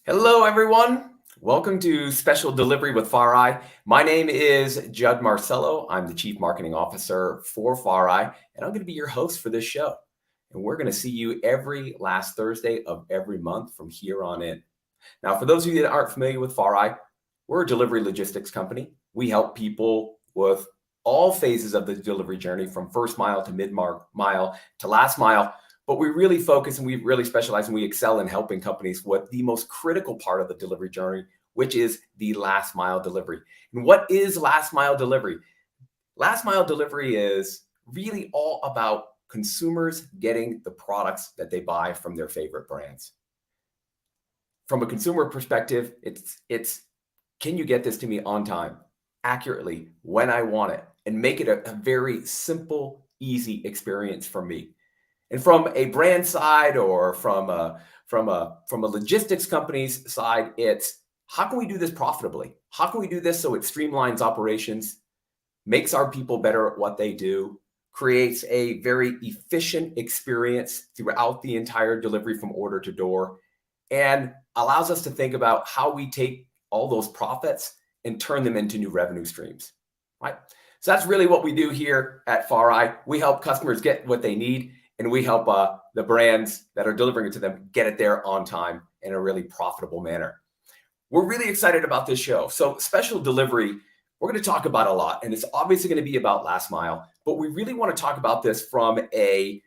Hello, everyone. Welcome to Special Delivery with FarEye. My name is Judd Marcello. I'm the Chief Marketing Officer for FarEye, and I'm going to be your host for this show. And we're going to see you every last Thursday of every month from here on in. Now, for those of you that aren't familiar with FarEye, we're a delivery logistics company. We help people with all phases of the delivery journey, from first mile to mile to last mile. But we really focus and we really specialize and we excel in helping companies with the most critical part of the delivery journey, which is the last mile delivery. And what is last mile delivery? Last mile delivery is really all about consumers getting the products that they buy from their favorite brands. From a consumer perspective, it's can you get this to me on time, accurately, when I want it, and make it a very simple, easy experience for me. And from a brand side or from a logistics company's side, it's how can we do this profitably? How can we do this so it streamlines operations, makes our people better at what they do, creates a very efficient experience throughout the entire delivery from order to door, and allows us to think about how we take all those profits and turn them into new revenue streams, right? So that's really what we do here at FarEye. We help customers get what they need, and we help the brands that are delivering it to them get it there on time in a really profitable manner. We're really excited about this show. So special delivery, we're going to talk about a lot, and it's obviously going to be about last mile, but we really want to talk about this from a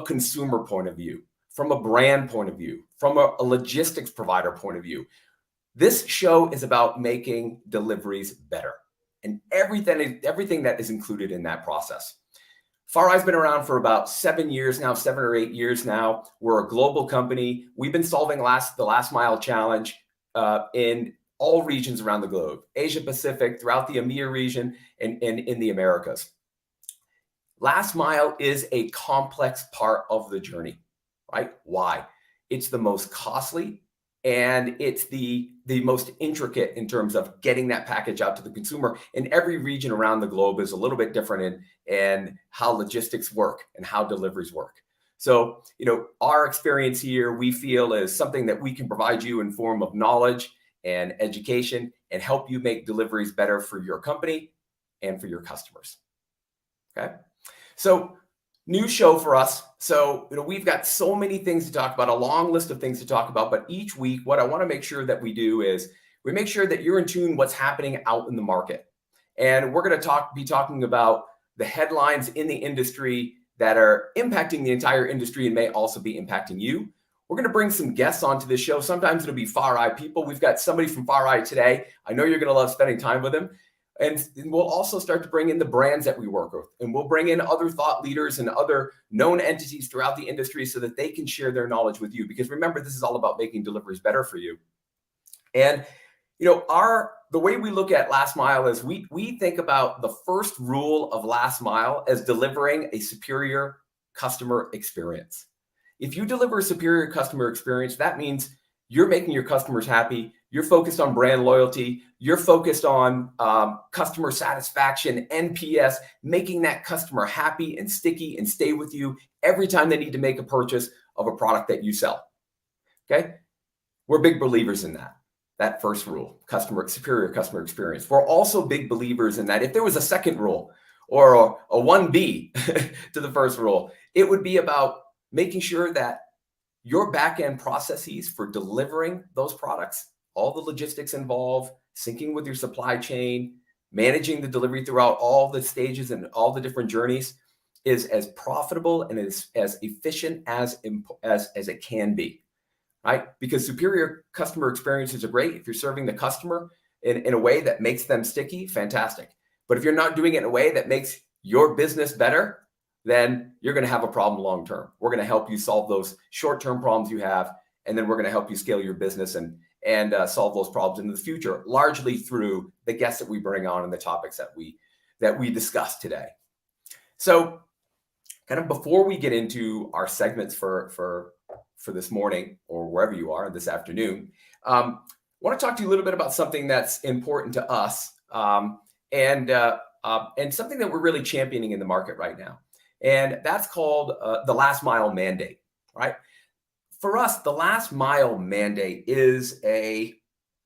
consumer point of view, from a brand point of view, from a logistics provider point of view. This show is about making deliveries better and everything that is included in that process. FarEye's been around for about 7 years now, 7 or 8 years now. We're a global company. We've been solving the last mile challenge in all regions around the globe, Asia Pacific, throughout the EMEA region, and in the Americas. Last mile is a complex part of the journey, right? Why? It's the most costly, and it's the most intricate in terms of getting that package out to the consumer. And every region around the globe is a little bit different in how logistics work and how deliveries work. So, our experience here, we feel, is something that we can provide you in form of knowledge and education and help you make deliveries better for your company and for your customers. Okay. So, new show for us. So, we've got so many things to talk about, a long list of things to talk about. But each week, what I want to make sure that we do is we make sure that you're in tune what's happening out in the market. And we're going to be talking about the headlines in the industry that are impacting the entire industry and may also be impacting you. We're going to bring some guests onto this show. Sometimes it'll be FarEye people. We've got somebody from FarEye today. I know you're going to love spending time with him. And we'll also start to bring in the brands that we work with. And we'll bring in other thought leaders and other known entities throughout the industry so that they can share their knowledge with you. Because remember, this is all about making deliveries better for you. And, the way we look at last mile is we think about the first rule of last mile as delivering a superior customer experience. If you deliver a superior customer experience, that means you're making your customers happy. You're focused on brand loyalty. You're focused on customer satisfaction, NPS, making that customer happy and sticky and stay with you every time they need to make a purchase of a product that you sell. Okay? We're big believers in that first rule, superior customer experience. We're also big believers in that if there was a second rule or a 1B to the first rule, it would be about making sure that your back-end processes for delivering those products, all the logistics involved, syncing with your supply chain, managing the delivery throughout all the stages and all the different journeys, is as profitable and as efficient as it can be, right? Because superior customer experiences are great if you're serving the customer in a way that makes them sticky, fantastic. But if you're not doing it in a way that makes your business better, then you're going to have a problem long term. We're going to help you solve those short-term problems you have, and then we're going to help you scale your business and solve those problems in the future, largely through the guests that we bring on and the topics that we discuss today. So, kind of before we get into our segments for this morning or wherever you are this afternoon, I want to talk to you a little bit about something that's important to us and something that we're really championing in the market right now. And that's called the last mile mandate, right? for us, the last mile mandate is a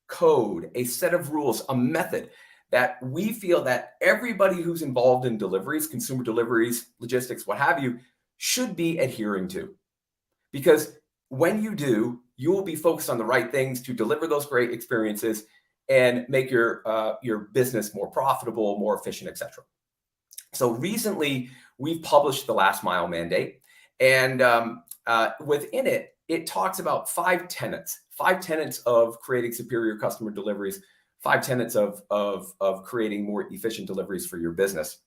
code, a set of rules, a method that we feel that everybody who's involved in deliveries, consumer deliveries, logistics, what have you, should be adhering to. Because when you do, you will be focused on the right things to deliver those great experiences and make your business more profitable, more efficient, etc. So recently, we've published the last mile mandate, and within it, it talks about five tenets of creating superior customer deliveries, five tenets of creating more efficient deliveries for your business.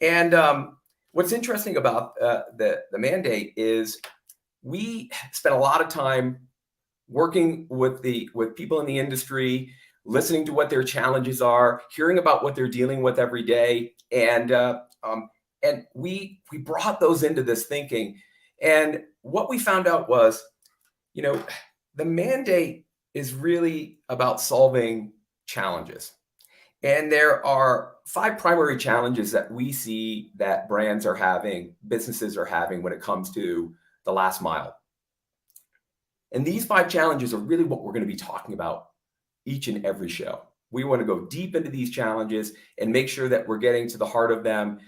And what's interesting about the mandate is we spent a lot of time working with people in the industry, listening to what their challenges are, hearing about what they're dealing with every day, and we brought those into this thinking. And what we found out was, the mandate is really about solving challenges. And there are five primary challenges that we see that brands are having, businesses are having when it comes to the last mile. And these five challenges are really what we're going to be talking about each and every show. We want to go deep into these challenges and make sure that we're getting to the heart of them,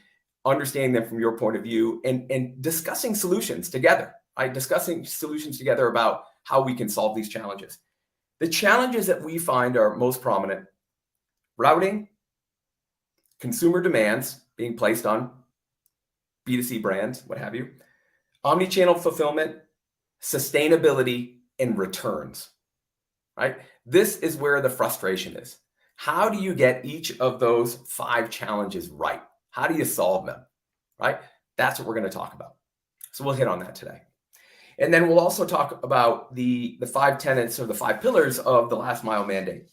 understanding them from your point of view, and discussing solutions together, right? Discussing solutions together about how we can solve these challenges. The challenges that we find are most prominent: routing, consumer demands being placed on B2C brands, what have you, omnichannel fulfillment, sustainability, and returns, right? This is where the frustration is. How do you get each of those five challenges right? How do you solve them, right? That's what we're going to talk about. So we'll hit on that today. And then we'll also talk about the five tenets or the five pillars of the last mile mandate.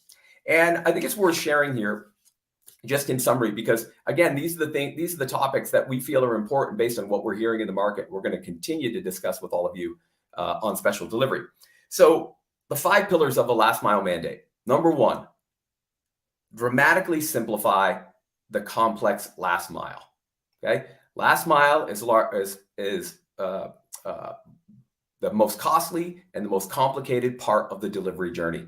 And I think it's worth sharing here, just in summary, because again, these are the topics that we feel are important based on what we're hearing in the market. We're going to continue to discuss with all of you on special delivery. So the five pillars of the last mile mandate. Number one, dramatically simplify the complex last mile. Okay, last mile is the most costly and the most complicated part of the delivery journey.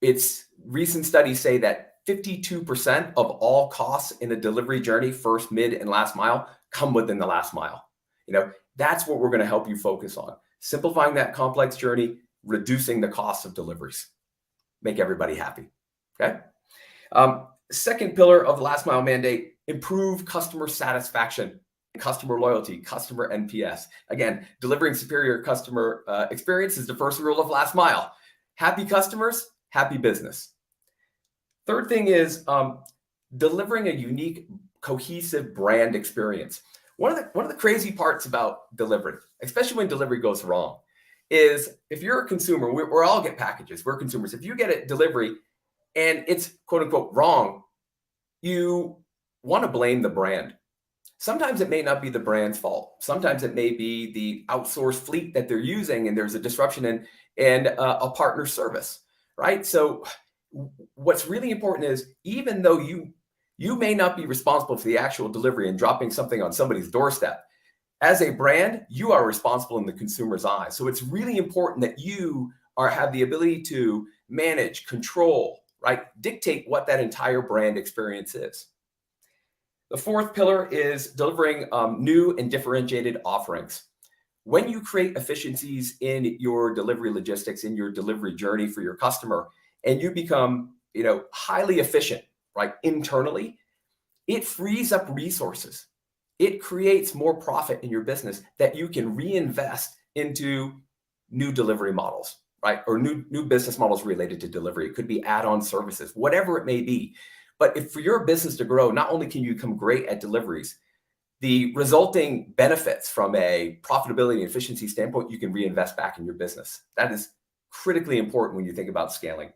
It's recent studies say that 52% of all costs in a delivery journey, first, mid, and last mile, come within the last mile. That's what we're going to help you focus on. Simplifying that complex journey, reducing the cost of deliveries. Make everybody happy. Okay. Second pillar of the last mile mandate: improve customer satisfaction, customer loyalty, customer NPS. Again, delivering superior customer experience is the first rule of last mile. Happy customers, happy business. Third thing is delivering a unique, cohesive brand experience. One of the crazy parts about delivery, especially when delivery goes wrong, is if you're a consumer, we all get packages, we're consumers. If you get a delivery and it's quote unquote wrong, you want to blame the brand. Sometimes it may not be the brand's fault. Sometimes it may be the outsourced fleet that they're using and there's a disruption in a partner service, right? So what's really important is, even though you may not be responsible for the actual delivery and dropping something on somebody's doorstep, as a brand, you are responsible in the consumer's eyes. So it's really important that you have the ability to manage, control, right? Dictate what that entire brand experience is. The fourth pillar is delivering new and differentiated offerings. When you create efficiencies in your delivery logistics, in your delivery journey for your customer, and you become, highly efficient, right, internally, it frees up resources. It creates more profit in your business that you can reinvest into new delivery models, right, or new business models related to delivery. It could be add-on services, whatever it may be. But if for your business to grow, not only can you become great at deliveries, the resulting benefits from a profitability and efficiency standpoint, you can reinvest back in your business. That is critically important when you think about scaling.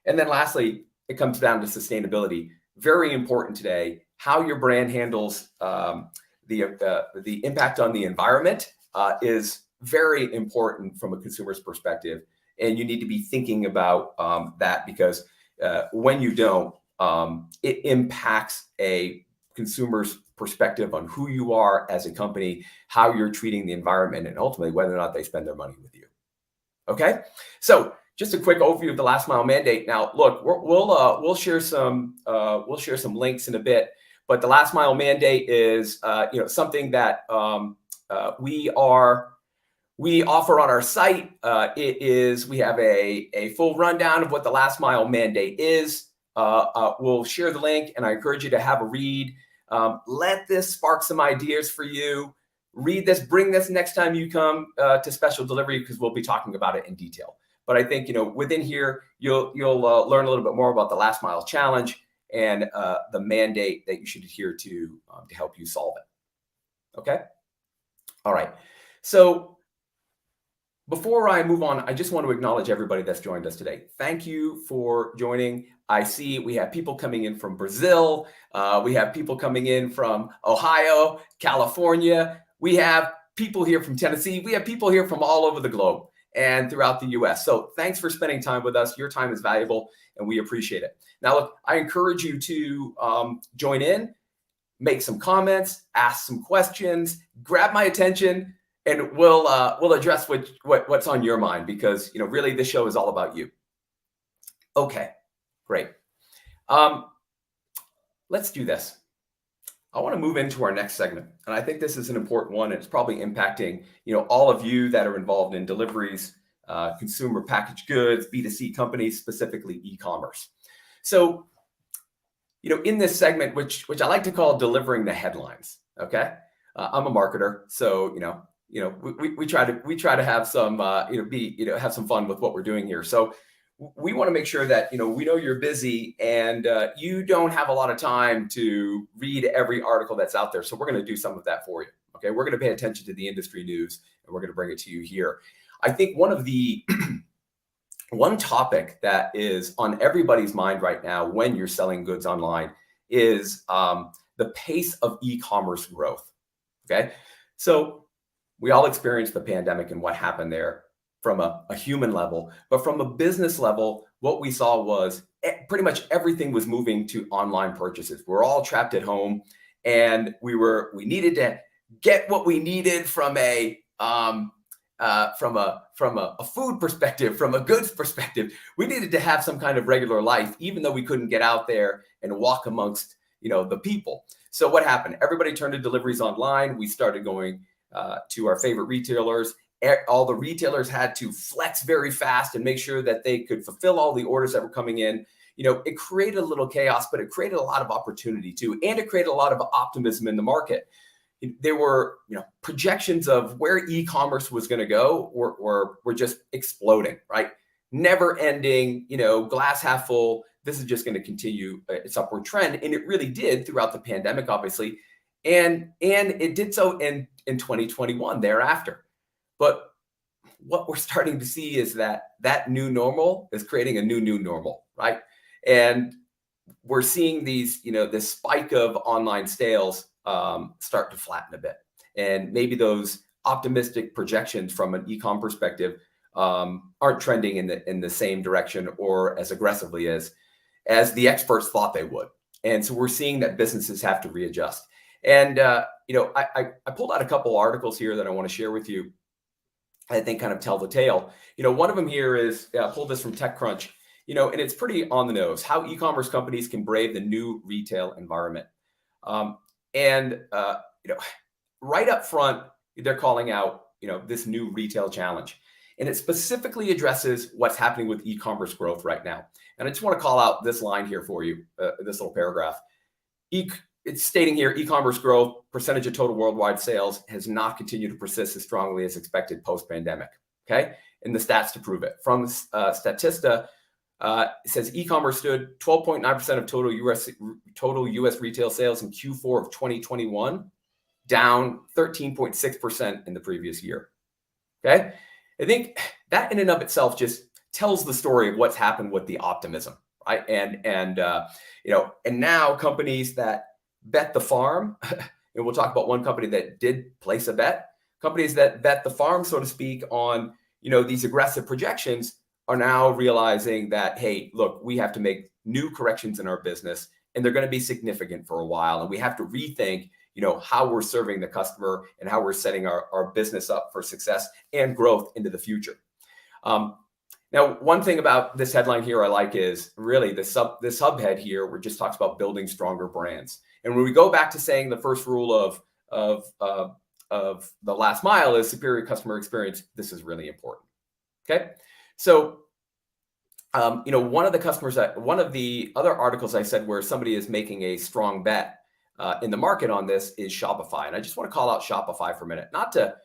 And then lastly, it comes down to sustainability. Very important today. How your brand handles the impact on the environment is very important from a consumer's perspective. And you need to be thinking about that, because when you don't, it impacts a consumer's perspective on who you are as a company, how you're treating the environment, and ultimately whether or not they spend their money with you. Okay, so just a quick overview of the last mile mandate. Now, look, we'll share some links in a bit, but the last mile mandate is something that we offer on our site. We have a full rundown of what the last mile mandate is. We'll share the link, and I encourage you to have a read. Let this spark some ideas for you. Read this, bring this next time you come to special delivery, because we'll be talking about it in detail. But I think within here you'll learn a little bit more about the last mile challenge and the mandate that you should adhere to help you solve it. Okay. All right. So before I move on, I just want to acknowledge everybody that's joined us today. Thank you for joining. I see we have people coming in from Brazil. We have people coming in from Ohio, California. We have people here from Tennessee. We have people here from all over the globe and throughout the US. So thanks for spending time with us. Your time is valuable and we appreciate it. Now, look, I encourage you to join in, make some comments, ask some questions, grab my attention, and we'll address what's on your mind, because really this show is all about you. Okay, great. Let's do this. I want to move into our next segment, and I think this is an important one. It's probably impacting all of you that are involved in deliveries, consumer packaged goods, B2C companies, specifically e-commerce. So, in this segment, which I like to call delivering the headlines. Okay, I'm a marketer, so we try to have some have some fun with what we're doing here. So we want to make sure that we know you're busy and you don't have a lot of time to read every article that's out there. So we're going to do some of that for you. Okay, we're going to pay attention to the industry news and we're going to bring it to you here. I think one topic that is on everybody's mind right now when you're selling goods online is the pace of e-commerce growth. Okay, so we all experienced the pandemic and what happened there from a human level, but from a business level, what we saw was pretty much everything was moving to online purchases. We're all trapped at home, and we needed to get what we needed from a food perspective, from a goods perspective. We needed to have some kind of regular life, even though we couldn't get out there and walk amongst the people. So what happened? Everybody turned to deliveries online. We started going to our favorite retailers. All the retailers had to flex very fast and make sure that they could fulfill all the orders that were coming in. It created a little chaos, but it created a lot of opportunity too, and it created a lot of optimism in the market. There were projections of where e-commerce was going to go were just exploding, right? Never ending, glass half full. This is just going to continue its upward trend, and it really did throughout the pandemic, obviously, and it did so in 2021 thereafter. But what we're starting to see is that new normal is creating a new normal, right? And we're seeing these, this spike of online sales start to flatten a bit. And maybe those optimistic projections from an e-com perspective aren't trending in the same direction or as aggressively as the experts thought they would. And so we're seeing that businesses have to readjust. And I pulled out a couple articles here that I want to share with you. I think kind of tell the tale. One of them here is I pulled this from TechCrunch, and it's pretty on the nose, how e-commerce companies can brave the new retail environment. Right up front, they're calling out, this new retail challenge. And it specifically addresses what's happening with e-commerce growth right now. And I just want to call out this line here for you, this little paragraph. It's stating here, e-commerce growth percentage of total worldwide sales has not continued to persist as strongly as expected post-pandemic. Okay, and the stats to prove it. From Statista, it says e-commerce stood 12.9% of total U.S. retail sales in Q4 of 2021, down 13.6% in the previous year. Okay, I think that in and of itself just tells the story of what's happened with the optimism, right? And now companies that bet the farm, and we'll talk about one company that did place a bet. Companies that bet the farm, so to speak, on these aggressive projections are now realizing that, hey, look, we have to make new corrections in our business, and they're going to be significant for a while, and we have to rethink how we're serving the customer and how we're setting our business up for success and growth into the future. Now, one thing about this headline here I like is really the subhead here, where it just talks about building stronger brands. And when we go back to saying the first rule of the last mile is superior customer experience, this is really important. Okay, so one of the other articles I said where somebody is making a strong bet in the market on this is Shopify, and I just want to call out Shopify for a minute, not to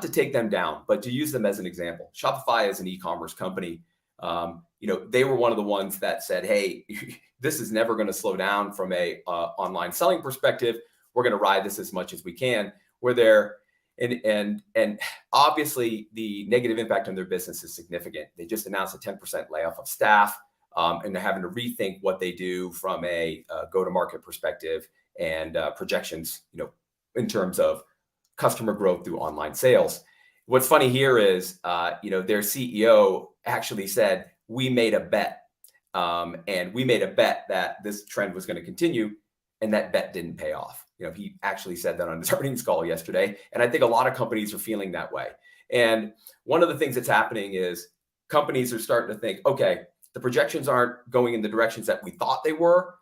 take them down, but to use them as an example. Shopify is an e-commerce company. They were one of the ones that said, "Hey, this is never going to slow down from a online selling perspective. We're going to ride this as much as we can." Where they're and obviously the negative impact on their business is significant. They just announced a 10% layoff of staff, and they're having to rethink what they do from a go-to-market perspective and projections, in terms of customer growth through online sales. What's funny here is, their CEO actually said, "We made a bet, and we made a bet that this trend was going to continue," and that bet didn't pay off. He actually said that on his earnings call yesterday, and I think a lot of companies are feeling that way. And one of the things that's happening is companies are starting to think, okay, the projections aren't going in the directions that we thought they were.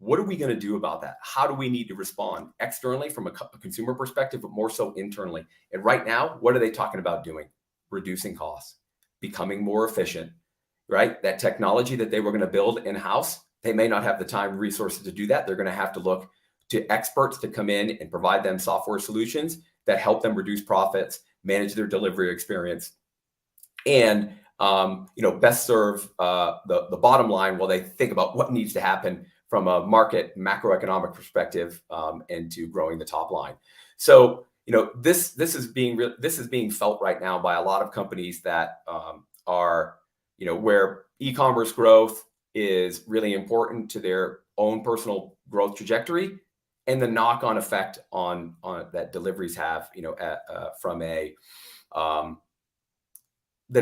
What are we going to do about that? How do we need to respond externally from a consumer perspective, but more so internally? And right now, what are they talking about doing? Reducing costs, becoming more efficient, right? That technology that they were going to build in-house, they may not have the time and resources to do that. They're going to have to look to experts to come in and provide them software solutions that help them reduce profits, manage their delivery experience, and best serve the bottom line while they think about what needs to happen from a market macroeconomic perspective, and to growing the top line. So this is being felt right now by a lot of companies that are where e-commerce growth is really important to their own personal growth trajectory, and the knock-on effect on that deliveries have, from the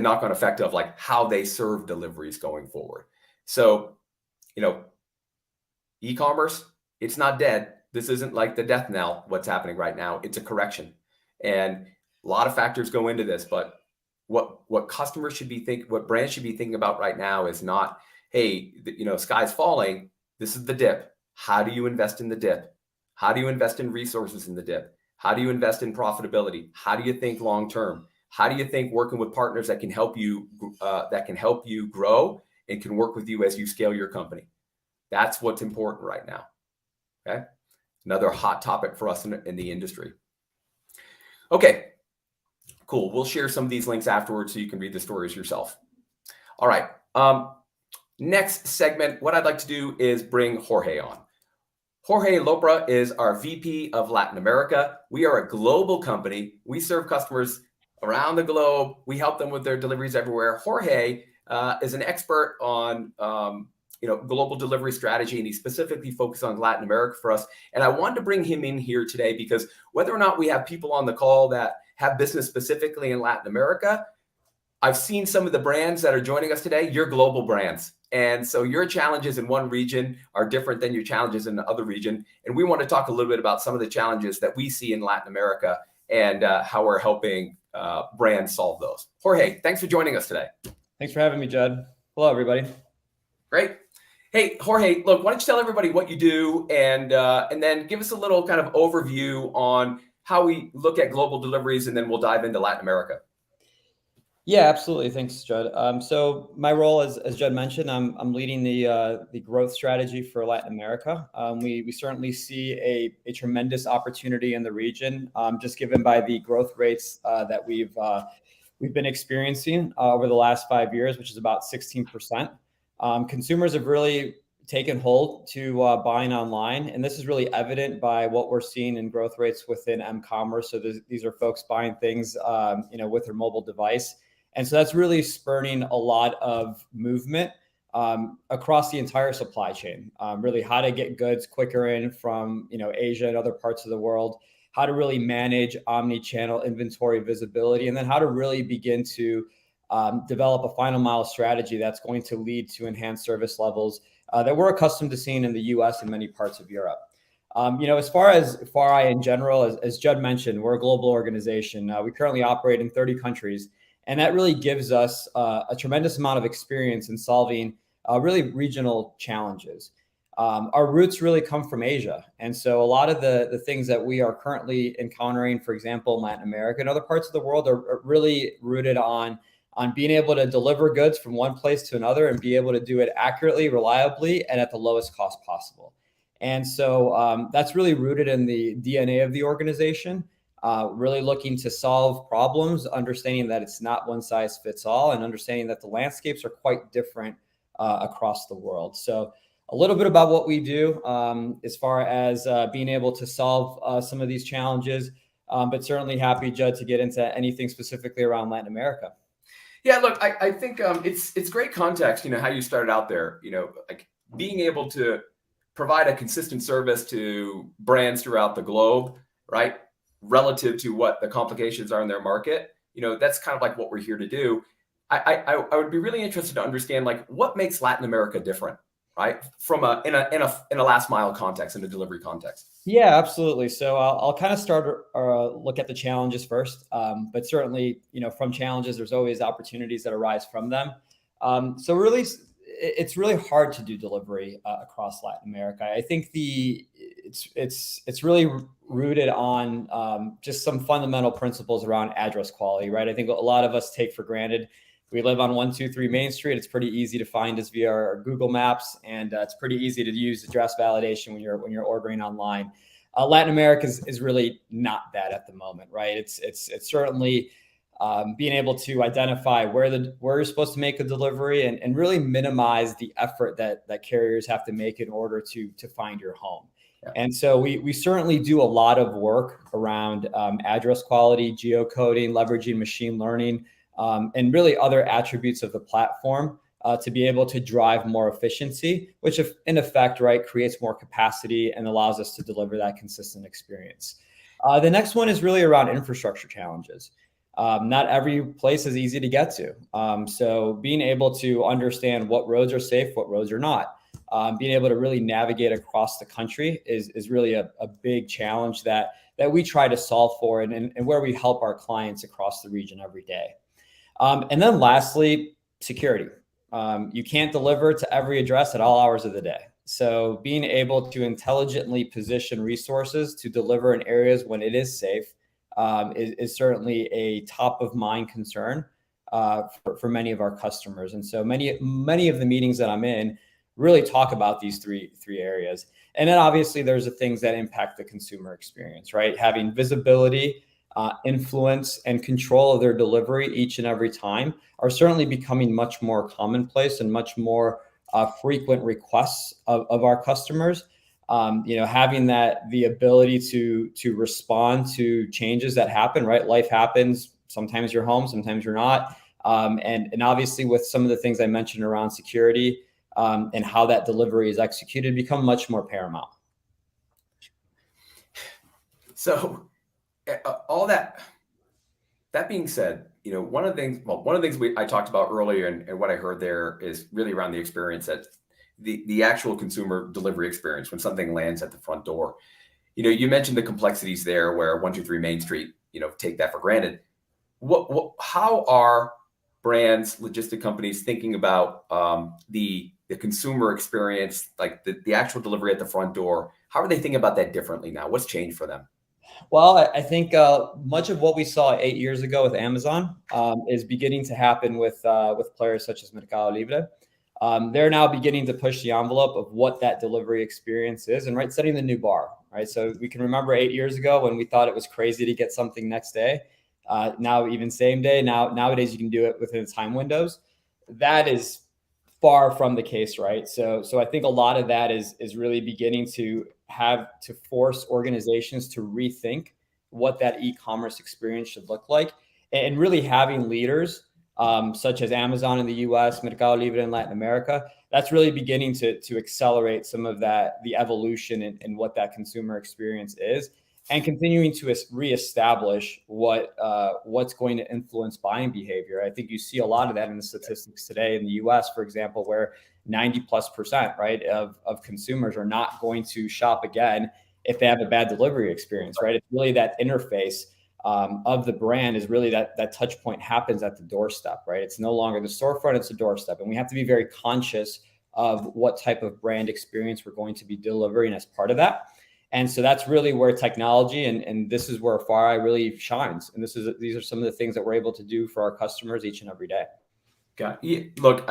knock-on effect of like how they serve deliveries going forward. So, e-commerce, it's not dead. This isn't like the death knell, what's happening right now. It's a correction. And a lot of factors go into this, but what customers should be what brands should be thinking about right now is not, hey, sky's falling. This is the dip. How do you invest in the dip? How do you invest in resources in the dip? How do you invest in profitability? How do you think long term? How do you think working with partners that can help you grow and can work with you as you scale your company? That's what's important right now. Okay, another hot topic for us in the industry. Okay, cool. We'll share some of these links afterwards so you can read the stories yourself. All right. Next segment, what I'd like to do is bring Jorge on. Jorge Lopera is our VP of Latin America. We are a global company. We serve customers around the globe. We help them with their deliveries everywhere. Jorge is an expert on global delivery strategy, and he specifically focused on Latin America for us. And I wanted to bring him in here today because whether or not we have people on the call that have business specifically in Latin America, I've seen some of the brands that are joining us today. You're global brands. And so your challenges in one region are different than your challenges in the other region. And we want to talk a little bit about some of the challenges that we see in Latin America and how we're helping brands solve those. Jorge, thanks for joining us today. Thanks for having me, Judd. Hello, everybody. Great. Hey, Jorge, look, why don't you tell everybody what you do and then give us a little kind of overview on how we look at global deliveries, and then we'll dive into Latin America. Yeah, absolutely. Thanks, Judd. So my role, as Judd mentioned, I'm leading the growth strategy for Latin America. We certainly see a tremendous opportunity in the region, just given by the growth rates that we've been experiencing over the last 5 years, which is about 16%. Consumers have really taken hold to buying online, and this is really evident by what we're seeing in growth rates within Ecommerce. So these are folks buying things, with their mobile device. And so that's really spurring a lot of movement across the entire supply chain, really how to get goods quicker in from Asia and other parts of the world, how to really manage omni-channel inventory visibility, and then how to really begin to develop a final mile strategy that's going to lead to enhanced service levels that we're accustomed to seeing in the US and many parts of Europe. As far as FarEye in general, as Judd mentioned, we're a global organization. We currently operate in 30 countries. And that really gives us a tremendous amount of experience in solving really regional challenges. Our roots really come from Asia. And so a lot of the things that we are currently encountering, for example, in Latin America and other parts of the world, are really rooted on being able to deliver goods from one place to another and be able to do it accurately, reliably, and at the lowest cost possible. And so that's really rooted in the DNA of the organization, really looking to solve problems, understanding that it's not one size fits all, and understanding that the landscapes are quite different across the world. So a little bit about what we do as far as being able to solve some of these challenges, but certainly happy, Judd, to get into anything specifically around Latin America. Yeah, look, I think it's great context, how you started out there, like being able to provide a consistent service to brands throughout the globe, right? Relative to what the complications are in their market, that's kind of like what we're here to do. I would be really interested to understand like what makes Latin America different, right? From in a last mile context, in a delivery context. Yeah, absolutely. So I'll kind of start look at the challenges first, but certainly, from challenges, there's always opportunities that arise from them. So really, it's really hard to do delivery across Latin America. I think it's really rooted on just some fundamental principles around address quality, right? I think a lot of us take for granted. We live on 123 Main Street. It's pretty easy to find us via our Google Maps, and it's pretty easy to use address validation when you're ordering online. Latin America is really not that at the moment, right? It's certainly being able to identify where you're supposed to make a delivery and really minimize the effort that carriers have to make in order to find your home. Yeah. And so we certainly do a lot of work around address quality, geocoding, leveraging machine learning, and really other attributes of the platform to be able to drive more efficiency, which in effect, right, creates more capacity and allows us to deliver that consistent experience. The next one is really around infrastructure challenges. Not every place is easy to get to. So being able to understand what roads are safe, what roads are not, being able to really navigate across the country is really a big challenge that we try to solve for and where we help our clients across the region every day. And then lastly, security. You can't deliver to every address at all hours of the day. So being able to intelligently position resources to deliver in areas when it is safe is certainly a top of mind concern for many of our customers. And so many of the meetings that I'm in really talk about these three areas. And then obviously there's the things that impact the consumer experience, right? Having visibility, influence, and control of their delivery each and every time are certainly becoming much more commonplace and much more frequent requests of our customers. Having the ability to respond to changes that happen, right? Life happens. Sometimes you're home, sometimes you're not. And obviously with some of the things I mentioned around security and how that delivery is executed become much more paramount. So all that being said, one of the things I talked about earlier and what I heard there is really around the experience that the actual consumer delivery experience when something lands at the front door. You mentioned the complexities there where 123 Main Street, take that for granted. How are brands, logistic companies thinking about the consumer experience, like the actual delivery at the front door? How are they thinking about that differently now? What's changed for them? Well, I think much of what we saw 8 years ago with Amazon is beginning to happen with players such as Mercado Libre. They're now beginning to push the envelope of what that delivery experience is and setting the new bar, right? So we can remember 8 years ago when we thought it was crazy to get something next day. Now even same day. Nowadays you can do it within time windows. That is far from the case, right? So I think a lot of that is really beginning to have to force organizations to rethink what that e-commerce experience should look like, and really having leaders such as Amazon in the US, Mercado Libre in Latin America, that's really beginning to accelerate some of the evolution in what that consumer experience is, and continuing to reestablish what's going to influence buying behavior. I think you see a lot of that in the statistics today in the US, for example, where 90+%, right, of consumers are not going to shop again if they have a bad delivery experience, right? It's really that interface of the brand is really that touch point happens at the doorstep, right? It's no longer the storefront, it's the doorstep. And we have to be very conscious of what type of brand experience we're going to be delivering as part of that. And so that's really where technology and this is where FarEye really shines. And these are some of the things that we're able to do for our customers each and every day. Got it. Look,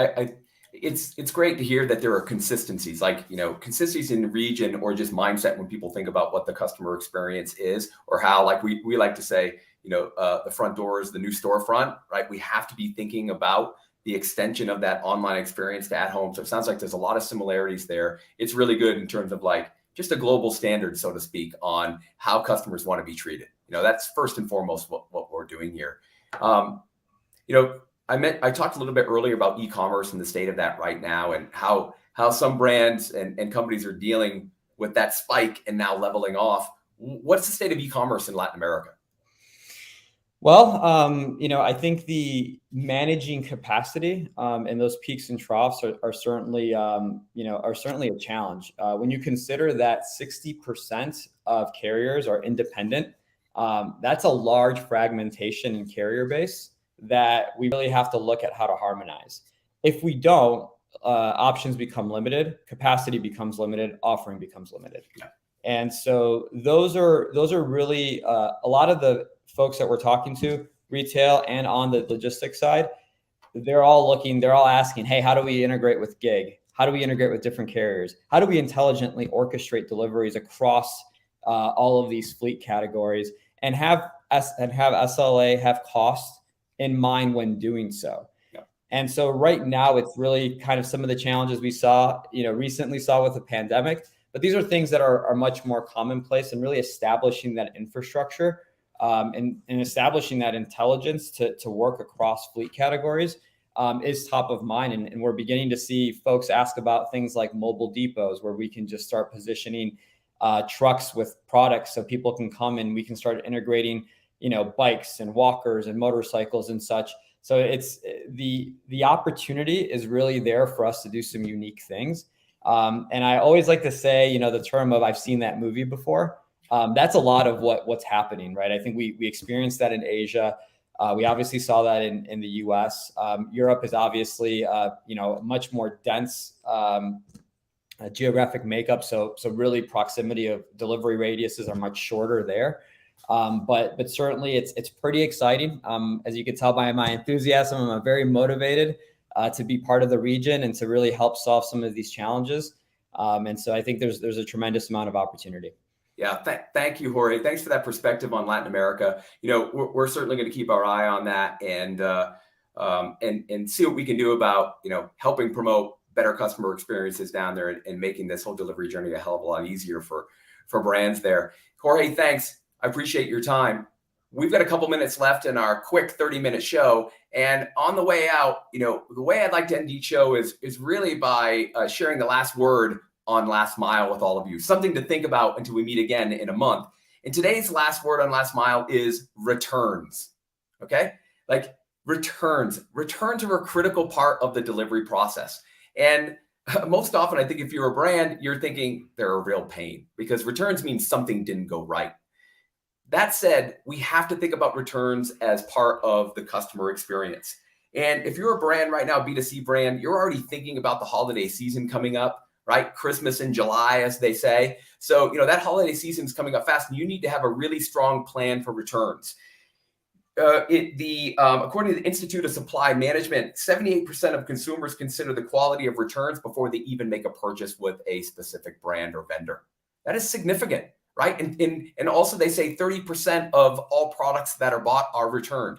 it's great to hear that there are consistencies, like, consistencies in the region or just mindset when people think about what the customer experience is, or how, like we like to say, the front door is the new storefront, right? We have to be thinking about the extension of that online experience to at home. So it sounds like there's a lot of similarities there. It's really good in terms of like just a global standard, so to speak, on how customers want to be treated. That's first and foremost what we're doing here. I talked a little bit earlier about e-commerce and the state of that right now, and how some brands and companies are dealing with that spike and now leveling off. What's the state of e-commerce in Latin America? Well, I think the managing capacity and those peaks and troughs are certainly, a challenge. When you consider that 60% of carriers are independent, that's a large fragmentation in carrier base that we really have to look at how to harmonize. If we don't, options become limited, capacity becomes limited, offering becomes limited. Yeah. And so those are really a lot of the folks that we're talking to, retail and on the logistics side, they're all asking, hey, how do we integrate with gig? How do we integrate with different carriers? How do we intelligently orchestrate deliveries across all of these fleet categories and have SLA, have cost in mind when doing so? Yeah. And so right now, it's really kind of some of the challenges we recently saw with the pandemic. But these are things that are much more commonplace, and really establishing that infrastructure and establishing that intelligence to work across fleet categories is top of mind. And we're beginning to see folks ask about things like mobile depots, where we can just start positioning trucks with products so people can come and we can start integrating, bikes and walkers and motorcycles and such. So it's the opportunity is really there for us to do some unique things. And I always like to say, the term of I've seen that movie before. That's a lot of what's happening, right? I think we experienced that in Asia. We obviously saw that in the US. Europe is obviously, much more dense geographic makeup. So really proximity of delivery radiuses are much shorter there. But certainly it's pretty exciting. As you can tell by my enthusiasm, I'm very motivated to be part of the region and to really help solve some of these challenges. And so I think there's a tremendous amount of opportunity. Yeah, thank you, Jorge. Thanks for that perspective on Latin America. We're certainly going to keep our eye on that and see what we can do about helping promote better customer experiences down there and making this whole delivery journey a hell of a lot easier for brands there. Jorge, thanks. I appreciate your time. We've got a couple minutes left in our quick 30-minute show, and on the way out, the way I'd like to end each show is really by sharing the last word on last mile with all of you. Something to think about until we meet again in a month. And today's last word on last mile is returns. Okay? Like returns. Returns are a critical part of the delivery process. And most often, I think if you're a brand, you're thinking they're a real pain, because returns means something didn't go right. That said, we have to think about returns as part of the customer experience. And if you're a brand right now, B2C brand, you're already thinking about the holiday season coming up, right? Christmas in July, as they say. So, that holiday season is coming up fast, and you need to have a really strong plan for returns. According to the Institute of Supply Management, 78% of consumers consider the quality of returns before they even make a purchase with a specific brand or vendor. That is significant, right? And also they say 30% of all products that are bought are returned.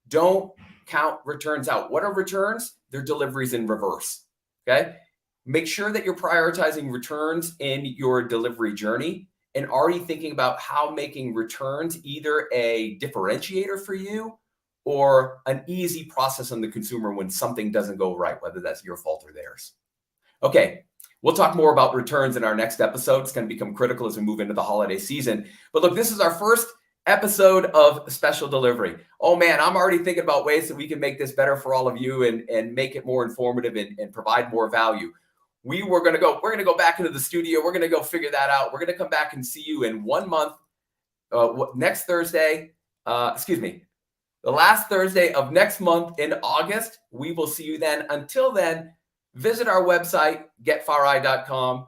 Don't count returns out. What are returns? They're deliveries in reverse, okay? Make sure that you're prioritizing returns in your delivery journey and already thinking about how making returns either a differentiator for you or an easy process on the consumer when something doesn't go right, whether that's your fault or theirs. Okay, we'll talk more about returns in our next episode. It's going to become critical as we move into the holiday season. But look, this is our first episode of Special Delivery. Oh man, I'm already thinking about ways that we can make this better for all of you and make it more informative and provide more value. We're going to go back into the studio. We're going to go figure that out. We're going to come back and see you in 1 month, next Thursday the last Thursday of next month in August. We will see you then. Until then, visit our website, getfareye.com,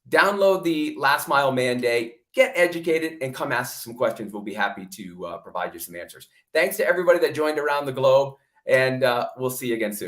download the Last Mile Mandate, get educated, and come ask us some questions. We'll be happy to provide you some answers. Thanks to everybody that joined around the globe, and we'll see you again soon.